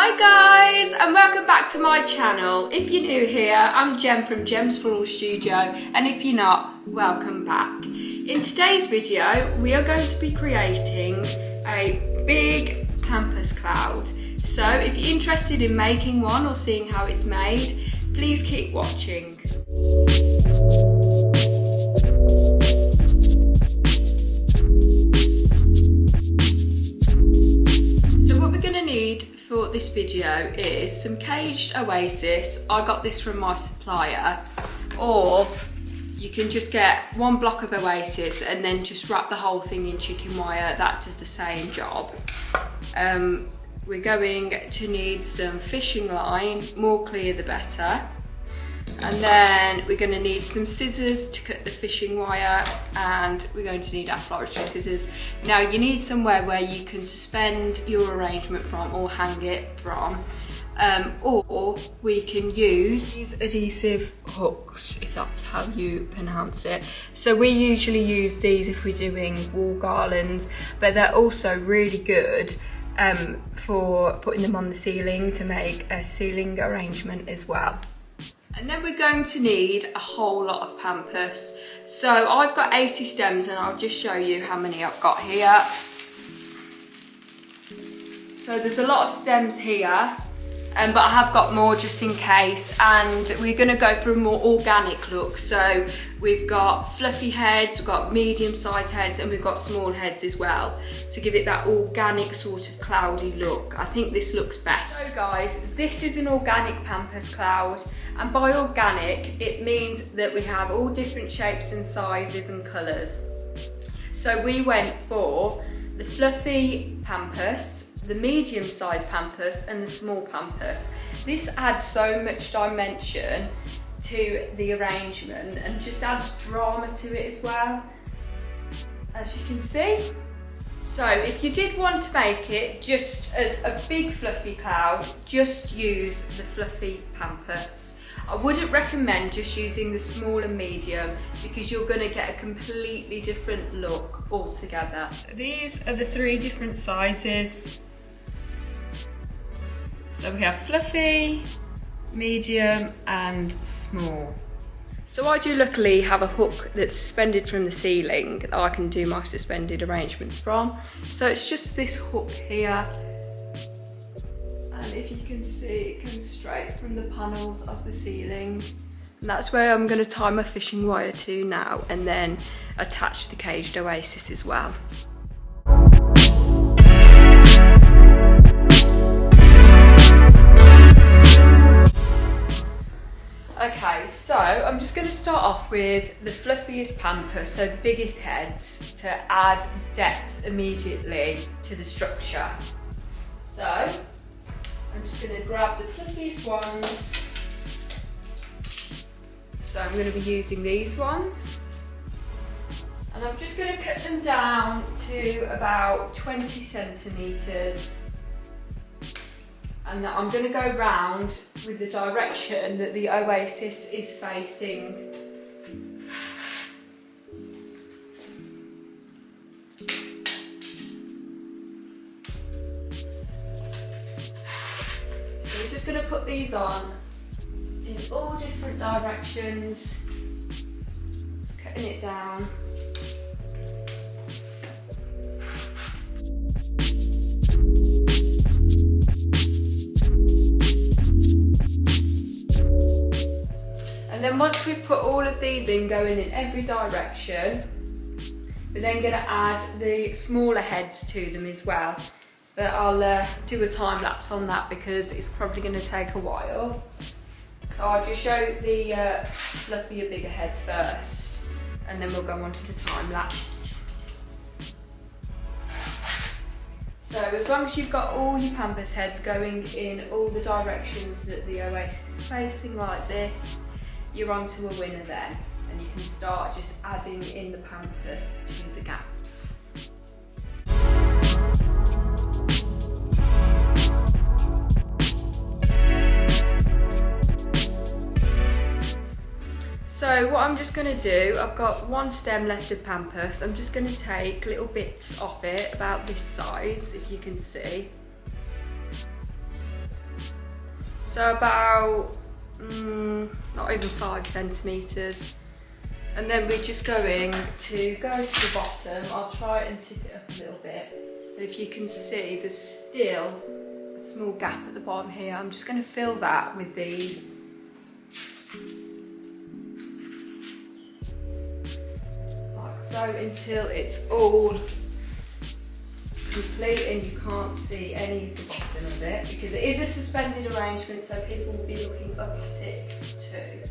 Hi guys, and welcome back to my channel. If you're new here, I'm Jem from Jem's Floral Studio, and if you're not, welcome back. In today's video, we are going to be creating a big Pampas cloud. So if you're interested in making one or seeing how it's made, please keep watching. For this video is some caged oasis. I got this from my supplier, or you can just get one block of oasis and then just wrap the whole thing in chicken wire. That does the same job. We're going to need some fishing line, more clear the better. And then we're going to need some scissors to cut the fishing wire, and we're going to need our floristry scissors. Now you need somewhere where you can suspend your arrangement from or hang it from, or we can use these adhesive hooks, if that's how you pronounce it. So we usually use these if we're doing wall garlands, but they're also really good for putting them on the ceiling to make a ceiling arrangement as well. And then we're going to need a whole lot of Pampas. So I've got 80 stems, and I'll just show you how many I've got here. So there's a lot of stems here, but I have got more just in case. And we're going to go for a more organic look. So we've got fluffy heads, we've got medium-sized heads, and we've got small heads as well, to give it that organic sort of cloudy look. I think this looks best. So guys, this is an organic Pampas cloud. And by organic, it means that we have all different shapes and sizes and colours. So we went for the fluffy Pampas, the medium-sized Pampas, and the small Pampas. This adds so much dimension to the arrangement and just adds drama to it as well, as you can see. So if you did want to make it just as a big fluffy cloud, just use the fluffy Pampas. I wouldn't recommend just using the small and medium, because you're going to get a completely different look altogether. So these are the 3 different sizes. So we have fluffy, medium and small. So I do luckily have a hook that's suspended from the ceiling that I can do my suspended arrangements from. So it's just this hook here. And if you can see, it comes straight from the panels of the ceiling. And that's where I'm going to tie my fishing wire to now, and then attach the caged oasis as well. Okay, so I'm just going to start off with the fluffiest Pampas, so the biggest heads, to add depth immediately to the structure. So I'm just going to grab the fluffiest ones. So I'm going to be using these ones. And I'm just going to cut them down to about 20 centimetres. And I'm going to go round with the direction that the oasis is facing. We're just going to put these on in all different directions, just cutting it down. And then once we've put all of these in, going in every direction, we're then going to add the smaller heads to them as well. But I'll do a time lapse on that because it's probably going to take a while. So I'll just show the fluffier, bigger heads first, and then we'll go on to the time lapse. So as long as you've got all your Pampas heads going in all the directions that the oasis is facing like this, you're onto a winner then, and you can start just adding in the Pampas to the gaps. So what I'm just going to do, I've got one stem left of Pampas. I'm just going to take little bits off it, about this size, if you can see. So about, not even 5 centimetres. And then we're just going to go to the bottom. I'll try and tip it up a little bit. But if you can see, there's still a small gap at the bottom here. I'm just going to fill that with these. Like so, until it's all complete and you can't see any of the bottom of it, because it is a suspended arrangement, so people will be looking up at it too.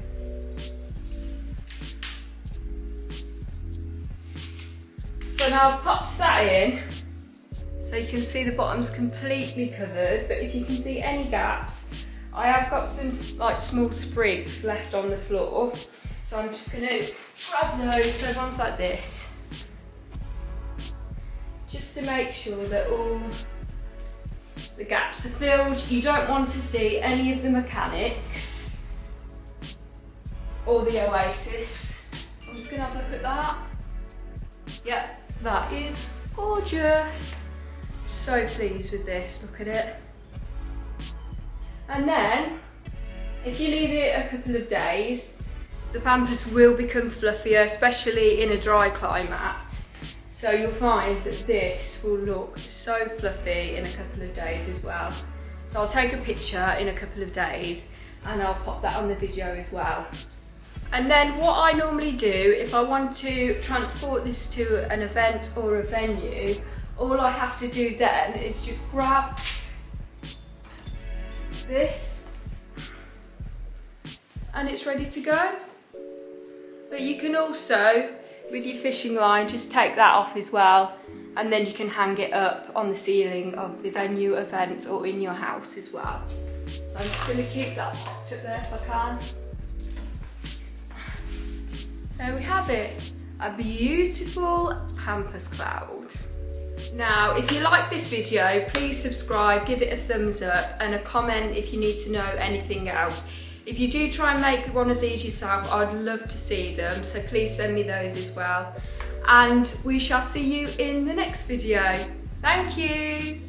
So now I've popped that in, so you can see the bottom's completely covered, but if you can see any gaps, I have got some like small sprigs left on the floor, so I'm just going to grab those, so one's like this, just to make sure that all the gaps are filled. You don't want to see any of the mechanics or the oasis. I'm just going to have a look at that. Yep, that is gorgeous. I'm so pleased with this, look at it. And then, if you leave it a couple of days, the Pampas will become fluffier, especially in a dry climate. So you'll find that this will look so fluffy in a couple of days as well. So I'll take a picture in a couple of days and I'll pop that on the video as well. And then what I normally do, if I want to transport this to an event or a venue, all I have to do then is just grab this and it's ready to go. But you can also, with your fishing line, just take that off as well, and then you can hang it up on the ceiling of the venue, event, or in your house as well. So I'm just going to keep that popped up there if I can. There we have it, a beautiful Pampas cloud. Now, if you like this video, please subscribe, give it a thumbs up, and a comment if you need to know anything else. If you do try and make one of these yourself, I'd love to see them, so please send me those as well. And we shall see you in the next video. Thank you.